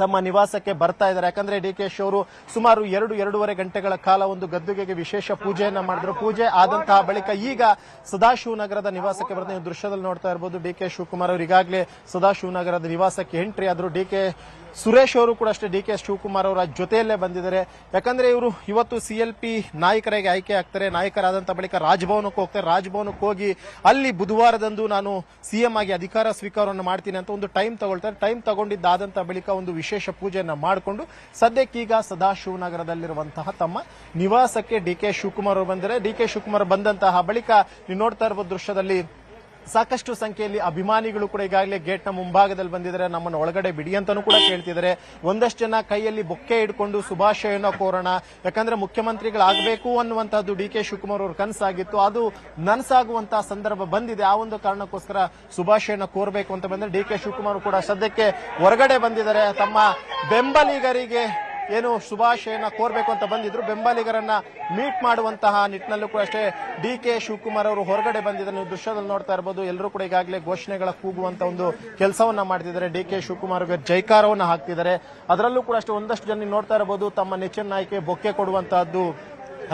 ತಮ್ಮ ನಿವಾಸಕ್ಕೆ ಬರ್ತಾ ಇದ್ದಾರೆ. ಯಾಕಂದ್ರೆ ಡಿ.ಕೆ. ಶಿ ಅವರು ಸುಮಾರು 2-2.5 ಗಂಟೆಗಳ ಕಾಲ ಒಂದು ಗದ್ದುಗೆಗೆ ವಿಶೇಷ ಪೂಜೆಯನ್ನ ಮಾಡಿದ್ರು. ಪೂಜೆ ಆದಂತಹ ಬಳಿಕ ಈಗ ಸದಾಶಿವನಗರದ ನಿವಾಸಕ್ಕೆ ಬರ್ತಾರೆ. ನೀವು ದೃಶ್ಯದಲ್ಲಿ ನೋಡ್ತಾ ಇರಬಹುದು, ಡಿ.ಕೆ. ಶಿವಕುಮಾರ್ ಅವರು ಈಗಾಗಲೇ ಸದಾಶಿವನಗರದ ನಿವಾಸಕ್ಕೆ ಎಂಟ್ರಿ ಆದ್ರು. ಡಿ.ಕೆ. ಸುರೇಶ್ ಅವರು ಕೂಡ ಅಷ್ಟೇ ಡಿ.ಕೆ. ಶಿವಕುಮಾರ್ ಅವರ ಜೊತೆಯಲ್ಲೇ ಬಂದಿದ್ದಾರೆ. ಯಾಕಂದ್ರೆ ಇವರು ಇವತ್ತು ಸಿಎಲ್ಪಿ ನಾಯಕರಾಗಿ ಆಯ್ಕೆ ಆಗ್ತಾರೆ. ನಾಯಕರಾದಂತಹ ಬಳಿಕ ರಾಜಭವನಕ್ಕೆ ಹೋಗ್ತಾರೆ. ರಾಜಭವನಕ್ಕೆ ಹೋಗಿ ಅಲ್ಲಿ ಬುಧವಾರದಂದು ನಾನು ಸಿಎಂ ಆಗಿ ಅಧಿಕಾರ ಸ್ವೀಕಾರವನ್ನು ಮಾಡ್ತೀನಿ ಅಂತ ಒಂದು ಟೈಮ್ ತಗೊಳ್ತಾರೆ. ಟೈಮ್ ತಗೊಂಡಿದ್ದಾದಂತಹ ಬಳಿಕ ಒಂದು ವಿಶೇಷ ಪೂಜೆಯನ್ನ ಮಾಡಿಕೊಂಡು ಸದ್ಯಕ್ಕೀಗ ಸದಾಶಿವನಗರದಲ್ಲಿರುವಂತಹ ತಮ್ಮ ನಿವಾಸಕ್ಕೆ ಡಿ.ಕೆ. ಶಿವಕುಮಾರ್ ಅವರು ಬಂದರೆ, ಡಿ.ಕೆ. ಶಿವಕುಮಾರ್ ಬಂದಂತಹ ಬಳಿಕ ನೀವು ನೋಡ್ತಾ ಇರಬಹುದು ದೃಶ್ಯದಲ್ಲಿ ಸಾಕಷ್ಟು ಸಂಖ್ಯೆಯಲ್ಲಿ ಅಭಿಮಾನಿಗಳು ಕೂಡ ಈಗಾಗಲೇ ಗೇಟ್ನ ಮುಂಭಾಗದಲ್ಲಿ ಬಂದಿದ್ದಾರೆ. ನಮ್ಮನ್ನು ಒಳಗಡೆ ಬಿಡಿ ಅಂತಾನೂ ಕೂಡ ಕೇಳ್ತಿದ್ದಾರೆ. ಒಂದಷ್ಟು ಜನ ಕೈಯಲ್ಲಿ ಬೊಕ್ಕೆ ಹಿಡ್ಕೊಂಡು ಶುಭಾಶಯನ ಕೋರೋಣ, ಯಾಕಂದ್ರೆ ಮುಖ್ಯಮಂತ್ರಿಗಳಾಗಬೇಕು ಅನ್ನುವಂಥದ್ದು ಡಿ.ಕೆ. ಶಿವಕುಮಾರ್ ಅವ್ರ ಕನಸಾಗಿತ್ತು. ಅದು ನನಸಾಗುವಂತಹ ಸಂದರ್ಭ ಬಂದಿದೆ. ಆ ಒಂದು ಕಾರಣಕ್ಕೋಸ್ಕರ ಶುಭಾಶಯನ ಕೋರಬೇಕು ಅಂತ ಬಂದ್ರೆ ಡಿ.ಕೆ. ಶಿವಕುಮಾರ್ ಕೂಡ ಸದ್ಯಕ್ಕೆ ಹೊರಗಡೆ ಬಂದಿದ್ದಾರೆ. ತಮ್ಮ ಬೆಂಬಲಿಗರಿಗೆ ಏನು ಶುಭಾಶಯನ ಕೋರ್ಬೇಕು ಅಂತ ಬಂದಿದ್ರು, ಬೆಂಬಲಿಗರನ್ನ ಮೀಟ್ ಮಾಡುವಂತಹ ನಿಟ್ಟಿನಲ್ಲೂ ಕೂಡ ಅಷ್ಟೇ ಡಿ.ಕೆ. ಶಿವಕುಮಾರ್ ಅವರು ಹೊರಗಡೆ ಬಂದಿದ್ದಾರೆ. ನೀವು ದೃಶ್ಯದಲ್ಲಿ ನೋಡ್ತಾ ಇರಬಹುದು, ಎಲ್ಲರೂ ಕೂಡ ಈಗಾಗಲೇ ಘೋಷಣೆಗಳ ಕೂಗುವಂತ ಒಂದು ಕೆಲಸವನ್ನ ಮಾಡ್ತಿದ್ದಾರೆ. ಡಿ.ಕೆ. ಶಿವಕುಮಾರ್ ಅವರಿಗೆ ಜೈಕಾರವನ್ನ ಹಾಕ್ತಿದ್ದಾರೆ. ಅದರಲ್ಲೂ ಕೂಡ ಅಷ್ಟೇ ಒಂದಷ್ಟು ಜನ ನೋಡ್ತಾ ಇರಬಹುದು, ತಮ್ಮ ನೆಚ್ಚಿನ ನಾಯಕಿ ಬೊಕ್ಕೆ ಕೊಡುವಂತಹದ್ದು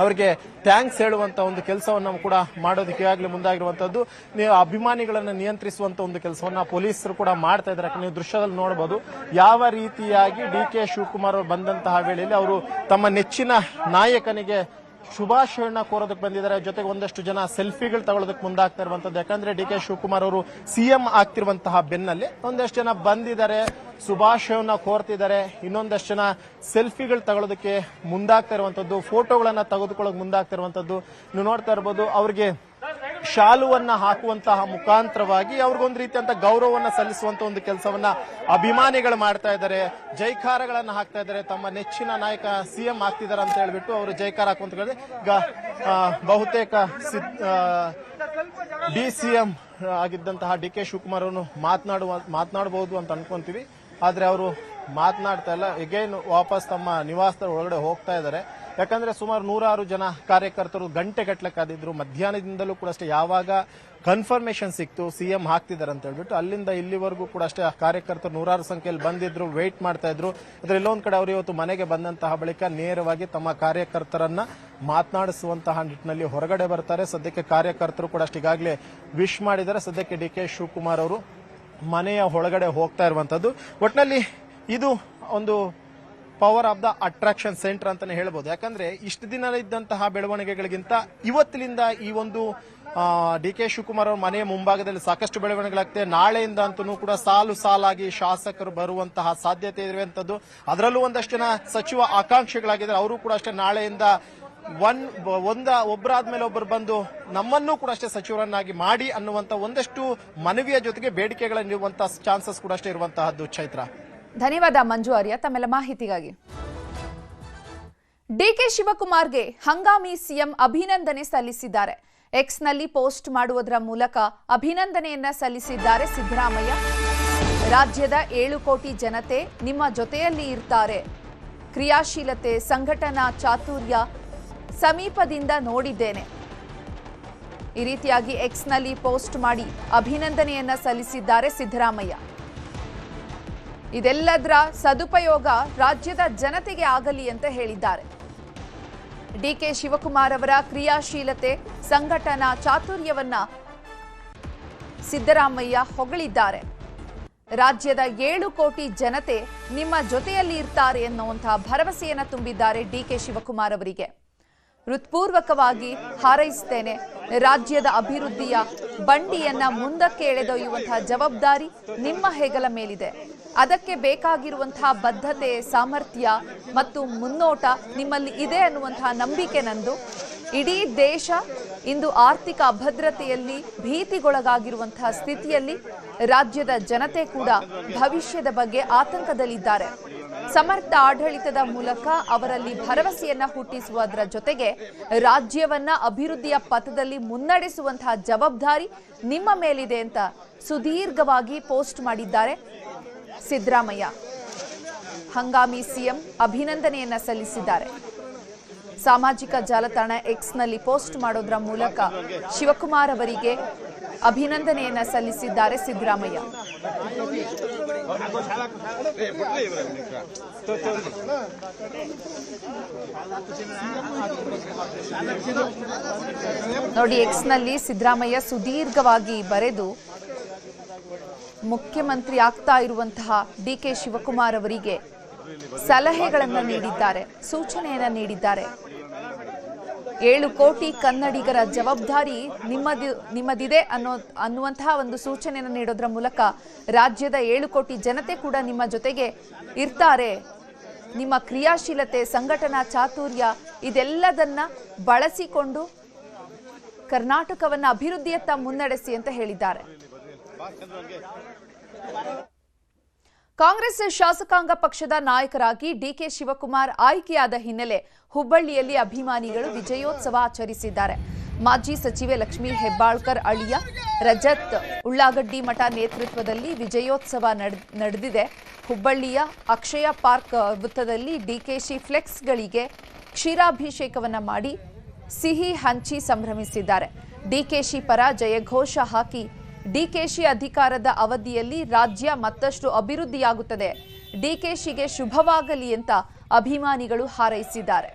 ಅವರಿಗೆ ಥ್ಯಾಂಕ್ಸ್ ಹೇಳುವಂತ ಒಂದು ಕೆಲಸವನ್ನ ಕೂಡ ಮಾಡೋದಕ್ಕೆ ಈಗಾಗಲೇ ಮುಂದಾಗಿರುವಂತದ್ದು. ನೀವು ಅಭಿಮಾನಿಗಳನ್ನ ನಿಯಂತ್ರಿಸುವಂತ ಒಂದು ಕೆಲಸವನ್ನ ಪೊಲೀಸರು ಕೂಡ ಮಾಡ್ತಾ ಇದ್ದಾರೆ. ನೀವು ದೃಶ್ಯದಲ್ಲಿ ನೋಡಬಹುದು ಯಾವ ರೀತಿಯಾಗಿ ಡಿ.ಕೆ. ಶಿವಕುಮಾರ್ ಅವರು ಬಂದಂತಹ ವೇಳೆಯಲ್ಲಿ ಅವರು ತಮ್ಮ ನೆಚ್ಚಿನ ನಾಯಕನಿಗೆ ಶುಭಾಶಯನ ಕೋರೋದಕ್ಕೆ ಬಂದಿದ್ದಾರೆ. ಜೊತೆಗೆ ಒಂದಷ್ಟು ಜನ ಸೆಲ್ಫಿಗಳು ತಗೊಳ್ಳೋದಕ್ಕೆ ಮುಂದಾಗ್ತಾ ಇರುವಂತದ್ದು. ಯಾಕಂದ್ರೆ ಡಿ.ಕೆ. ಶಿವಕುಮಾರ್ ಅವರು ಸಿಎಂ ಆಗ್ತಿರುವಂತಹ ಬೆನ್ನಲ್ಲಿ ಒಂದಷ್ಟು ಜನ ಬಂದಿದ್ದಾರೆ, ಶುಭಾಶಯವನ್ನ ಕೋರ್ತಿದ್ದಾರೆ, ಇನ್ನೊಂದಷ್ಟು ಜನ ಸೆಲ್ಫಿಗಳು ತಗೊಳ್ಳೋದಕ್ಕೆ ಮುಂದಾಗ್ತಾ ಇರುವಂತದ್ದು, ಫೋಟೋಗಳನ್ನ ತೆಗೆದುಕೊಳ್ಳೋಕೆ ಮುಂದಾಗ್ತಾ ಇರುವಂತದ್ದು ನೀವು ನೋಡ್ತಾ ಇರಬಹುದು. ಅವ್ರಿಗೆ ಶಾಲುವನ್ನ ಹಾಕುವಂತಹ ಮುಖಾಂತರವಾಗಿ ಅವ್ರಿಗೊಂದು ರೀತಿಯಂತ ಗೌರವವನ್ನ ಸಲ್ಲಿಸುವಂತ ಒಂದು ಕೆಲಸವನ್ನ ಅಭಿಮಾನಿಗಳು ಮಾಡ್ತಾ ಇದ್ದಾರೆ. ಜೈಕಾರಗಳನ್ನ ಹಾಕ್ತಾ ಇದ್ದಾರೆ. ತಮ್ಮ ನೆಚ್ಚಿನ ನಾಯಕ ಸಿಎಂ ಆಗ್ತಿದ್ದಾರೆ ಅಂತ ಹೇಳ್ಬಿಟ್ಟು ಅವರು ಜೈಕಾರ ಹಾಕುವಂತ ಬಹುತೇಕ ಡಿ.ಸಿ.ಎಂ ಆಗಿದ್ದಂತಹ ಡಿ.ಕೆ. ಶಿವಕುಮಾರ್ ಅವರು ಮಾತನಾಡಬಹುದು ಅಂತ ಅನ್ಕೊಂತೀವಿ. ಆದ್ರೆ ಅವರು ಮಾತನಾಡ್ತಾ ಇಲ್ಲ. ಎಗೇನ್ ವಾಪಸ್ ತಮ್ಮ ನಿವಾಸದ ಒಳಗಡೆ ಹೋಗ್ತಾ ಇದ್ದಾರೆ. ಯಾಕಂದ್ರೆ ಸುಮಾರು 106 ಜನ ಕಾರ್ಯಕರ್ತರು ಗಂಟೆಗಟ್ಟಲೆ ಕಾದಿದ್ರು. ಮಧ್ಯಾಹ್ನದಿಂದಲೂ ಕೂಡ ಅಷ್ಟೇ ಯಾವಾಗ ಕನ್ಫರ್ಮೇಶನ್ ಸಿಕ್ತು ಸಿಎಂ ಹಾಕ್ತಿದ್ದಾರೆ ಅಂತ ಹೇಳ್ಬಿಟ್ಟು ಅಲ್ಲಿಂದ ಇಲ್ಲಿವರೆಗೂ ಕೂಡ ಅಷ್ಟೇ ಕಾರ್ಯಕರ್ತರು 106 ಸಂಖ್ಯೆಯಲ್ಲಿ ಬಂದಿದ್ರು, ವೇಟ್ ಮಾಡ್ತಾ ಇದ್ರು. ಅದ್ರ ಎಲ್ಲೊಂದ್ ಕಡೆ ಅವರು ಇವತ್ತು ಮನೆಗೆ ಬಂದಂತಹ ಬಳಿಕ ನೇರವಾಗಿ ತಮ್ಮ ಕಾರ್ಯಕರ್ತರನ್ನ ಮಾತನಾಡಿಸುವಂತಹ ನಿಟ್ಟಿನಲ್ಲಿ ಹೊರಗಡೆ ಬರ್ತಾರೆ. ಸದ್ಯಕ್ಕೆ ಕಾರ್ಯಕರ್ತರು ಕೂಡ ಅಷ್ಟು ಈಗಾಗಲೇ ವಿಶ್ ಮಾಡಿದ್ದಾರೆ. ಸದ್ಯಕ್ಕೆ ಡಿ.ಕೆ. ಶಿವಕುಮಾರ್ ಅವರು ಮನೆಯ ಒಳಗಡೆ ಹೋಗ್ತಾ ಇರುವಂತದ್ದು. ಒಟ್ಟಿನಲ್ಲಿ ಇದು ಒಂದು power of the attraction centre ಅಂತಾನೆ ಹೇಳ್ಬೋದು. ಯಾಕಂದ್ರೆ ಇಷ್ಟು ದಿನ ಇದ್ದಂತಹ ಬೆಳವಣಿಗೆಗಳಿಗಿಂತ ಇವತ್ತಿನಿಂದ ಈ ಒಂದು ಡಿ.ಕೆ. ಶಿವಕುಮಾರ್ ಅವರ ಮನೆಯ ಮುಂಭಾಗದಲ್ಲಿ ಸಾಕಷ್ಟು ಬೆಳವಣಿಗೆಗಳಾಗ್ತದೆ. ನಾಳೆಯಿಂದ ಅಂತೂ ಕೂಡ ಸಾಲು ಸಾಲಾಗಿ ಶಾಸಕರು ಬರುವಂತಹ ಸಾಧ್ಯತೆ ಇರುವಂತದ್ದು. ಅದರಲ್ಲೂ ಒಂದಷ್ಟು ಜನ ಸಚಿವ ಆಕಾಂಕ್ಷಿಗಳಾಗಿದ್ದಾರೆ. ಅವರು ಕೂಡ ಅಷ್ಟೇ ನಾಳೆಯಿಂದ ಒಬ್ಬರಾದ್ಮೇಲೆ ಒಬ್ಬರು ಬಂದು ನಮ್ಮನ್ನೂ ಕೂಡ ಅಷ್ಟೇ ಸಚಿವರನ್ನಾಗಿ ಮಾಡಿ ಅನ್ನುವಂತ ಒಂದಷ್ಟು ಮನವಿಯ ಜೊತೆಗೆ ಬೇಡಿಕೆಗಳನ್ನಿರುವಂತಹ ಚಾನ್ಸಸ್ ಕೂಡ ಅಷ್ಟೇ ಇರುವಂತಹದ್ದು. ಚೈತ್ರ, ಧನ್ಯವಾದ ಮಂಜು ಆರ್ಯ ತಮ್ಮೆಲ್ಲ ಮಾಹಿತಿಗಾಗಿ. ಡಿ.ಕೆ. ಶಿವಕುಮಾರ್ಗೆ ಹಂಗಾಮಿ ಸಿಎಂ ಅಭಿನಂದನೆ ಸಲ್ಲಿಸಿದ್ದಾರೆ. ಎಕ್ಸ್ನಲ್ಲಿ ಪೋಸ್ಟ್ ಮಾಡುವುದರ ಮೂಲಕ ಅಭಿನಂದನೆಯನ್ನ ಸಲ್ಲಿಸಿದ್ದಾರೆ ಸಿದ್ದರಾಮಯ್ಯ. ರಾಜ್ಯದ 7 ಕೋಟಿ ಜನತೆ ನಿಮ್ಮ ಜೊತೆಯಲ್ಲಿ ಇರ್ತಾರೆ. ಕ್ರಿಯಾಶೀಲತೆ, ಸಂಘಟನಾ ಚಾತುರ್ಯ ಸಮೀಪದಿಂದ ನೋಡಿದ್ದೇನೆ. ಈ ರೀತಿಯಾಗಿ ಎಕ್ಸ್ನಲ್ಲಿ ಪೋಸ್ಟ್ ಮಾಡಿ ಅಭಿನಂದನೆಯನ್ನ ಸಲ್ಲಿಸಿದ್ದಾರೆ ಸಿದ್ದರಾಮಯ್ಯ. ಇದೆಲ್ಲದರ ಸದುಪಯೋಗ ರಾಜ್ಯದ ಜನತೆಗೆ ಆಗಲಿ ಅಂತ ಹೇಳಿದ್ದಾರೆ. ಡಿ.ಕೆ. ಶಿವಕುಮಾರ್ ಅವರ ಕ್ರಿಯಾಶೀಲತೆ, ಸಂಘಟನಾ ಚಾತುರ್ಯವನ್ನ ಸಿದ್ದರಾಮಯ್ಯ ಹೊಗಳಿದ್ದಾರೆ. ರಾಜ್ಯದ 7 ಕೋಟಿ ಜನತೆ ನಿಮ್ಮ ಜೊತೆಯಲ್ಲಿ ಇರ್ತಾರೆ ಎನ್ನುವಂತಹ ಭರವಸೆಯನ್ನ ತುಂಬಿದ್ದಾರೆ ಡಿ.ಕೆ. ಶಿವಕುಮಾರ್ ಅವರಿಗೆ. ಹೃತ್ಪೂರ್ವಕವಾಗಿ ಹಾರೈಸುತ್ತೇನೆ. ರಾಜ್ಯದ ಅಭಿವೃದ್ಧಿಯ ಬಂಡಿಯನ್ನ ಮುಂದಕ್ಕೆ ಎಳೆದೊಯ್ಯುವಂತಹ ಜವಾಬ್ದಾರಿ ನಿಮ್ಮ ಹೆಗಲ ಮೇಲಿದೆ. ಅದಕ್ಕೆ ಬೇಕಾಗಿರುವಂತಹ ಬದ್ಧತೆ, ಸಾಮರ್ಥ್ಯ ಮತ್ತು ಮುನ್ನೋಟ ನಿಮ್ಮಲ್ಲಿ ಇದೆ ಅನ್ನುವಂತಹ ನಂಬಿಕೆ ನಂದು. ಇಡೀ ದೇಶ ಇಂದು ಆರ್ಥಿಕ ಅಭದ್ರತೆಯಲ್ಲಿ ಭೀತಿಗೊಳಗಾಗಿರುವಂತಹ ಸ್ಥಿತಿಯಲ್ಲಿ ರಾಜ್ಯದ ಜನತೆ ಕೂಡ ಭವಿಷ್ಯದ ಬಗ್ಗೆ ಆತಂಕದಲ್ಲಿದ್ದಾರೆ. ಸಮರ್ಥ ಆಡಳಿತದ ಮೂಲಕ ಅವರಲ್ಲಿ ಭರವಸೆಯನ್ನ ಹುಟ್ಟಿಸುವುದರ ಜೊತೆಗೆ ರಾಜ್ಯವನ್ನ ಅಭಿವೃದ್ಧಿಯ ಪಥದಲ್ಲಿ ಮುನ್ನಡೆಸುವಂತಹ ಜವಾಬ್ದಾರಿ ನಿಮ್ಮ ಮೇಲಿದೆ ಅಂತ ಸುದೀರ್ಘವಾಗಿ ಪೋಸ್ಟ್ ಮಾಡಿದ್ದಾರೆ ಸಿದ್ದರಾಮಯ್ಯ. ಹಂಗಾಮಿ ಸಿಎಂ ಅಭಿನಂದನೆಯನ್ನ ಸಲ್ಲಿಸಿದ್ದಾರೆ. ಸಾಮಾಜಿಕ ಜಾಲತಾಣ ಎಕ್ಸ್ನಲ್ಲಿ ಪೋಸ್ಟ್ ಮಾಡೋದ್ರ ಮೂಲಕ ಶಿವಕುಮಾರ್ ಅವರಿಗೆ ಅಭಿನಂದನೆಯನ್ನ ಸಲ್ಲಿಸಿದ್ದಾರೆ ಸಿದ್ದರಾಮಯ್ಯ. ನೋಡಿ, ಎಕ್ಸ್ನಲ್ಲಿ ಸಿದ್ದರಾಮಯ್ಯ ಸುದೀರ್ಘವಾಗಿ ಬರೆದು ಮುಖ್ಯಮಂತ್ರಿ ಆಗ್ತಾ ಇರುವಂತಹ ಡಿ.ಕೆ. ಶಿವಕುಮಾರ್ ಅವರಿಗೆ ಸಲಹೆಗಳನ್ನು ನೀಡಿದ್ದಾರೆ, ಸೂಚನೆಯನ್ನ ನೀಡಿದ್ದಾರೆ. 7 ಕೋಟಿ ಕನ್ನಡಿಗರ ಜವಾಬ್ದಾರಿ ನಿಮ್ಮದಿದೆ ಅನ್ನುವಂತಹ ಒಂದು ಸೂಚನೆಯನ್ನು ನೀಡೋದ್ರ ಮೂಲಕ ರಾಜ್ಯದ 7 ಕೋಟಿ ಜನತೆ ಕೂಡ ನಿಮ್ಮ ಜೊತೆಗೆ ಇರ್ತಾರೆ. ನಿಮ್ಮ ಕ್ರಿಯಾಶೀಲತೆ, ಸಂಘಟನಾ ಚಾತುರ್ಯ ಇದೆಲ್ಲದನ್ನ ಬಳಸಿಕೊಂಡು ಕರ್ನಾಟಕವನ್ನ ಅಭಿವೃದ್ಧಿಯತ್ತ ಮುನ್ನಡೆಸಿ ಅಂತ ಹೇಳಿದ್ದಾರೆ. ಕಾಂಗ್ರೆಸ್ ಶಾಸಕಾಂಗ ಪಕ್ಷದ ನಾಯಕರಾಗಿ ಡಿ.ಕೆ. ಶಿವಕುಮಾರ್ ಆಯ್ಕೆಯಾದ ಹಿನ್ನೆಲೆ ಹುಬ್ಬಳ್ಳಿಯಲ್ಲಿ ಅಭಿಮಾನಿಗಳು ವಿಜಯೋತ್ಸವ ಆಚರಿಸಿದ್ದಾರೆ. ಮಾಜಿ ಸಚಿವೆ ಲಕ್ಷ್ಮೀ ಹೆಬ್ಬಾಳ್ಕರ್ ಅಳಿಯ ರಜತ್ ಉಳ್ಳಾಗಡ್ಡಿ ಮಠ ನೇತೃತ್ವದಲ್ಲಿ ವಿಜಯೋತ್ಸವ ನಡೆದಿದೆ. ಹುಬ್ಬಳ್ಳಿಯ ಅಕ್ಷಯ ಪಾರ್ಕ್ ವೃತ್ತದಲ್ಲಿ ಡಿಕೆಶಿ ಫ್ಲೆಕ್ಸ್ಗಳಿಗೆ ಕ್ಷೀರಾಭಿಷೇಕವನ್ನ ಮಾಡಿ ಸಿಹಿ ಹಂಚಿ ಸಂಭ್ರಮಿಸಿದ್ದಾರೆ. ಡಿಕೆಶಿ ಪರ ಜಯಘೋಷ ಹಾಕಿ ಡಿಕೆಶಿ ಅಧಿಕಾರದ ಅವಧಿಯಲ್ಲಿ ರಾಜ್ಯ ಮತ್ತಷ್ಟು ಅಭಿವೃದ್ಧಿಯಾಗುತ್ತದೆ, ಡಿಕೆಶಿಗೆ ಶುಭವಾಗಲಿ ಅಂತ ಅಭಿಮಾನಿಗಳು ಹಾರೈಸಿದ್ದಾರೆ.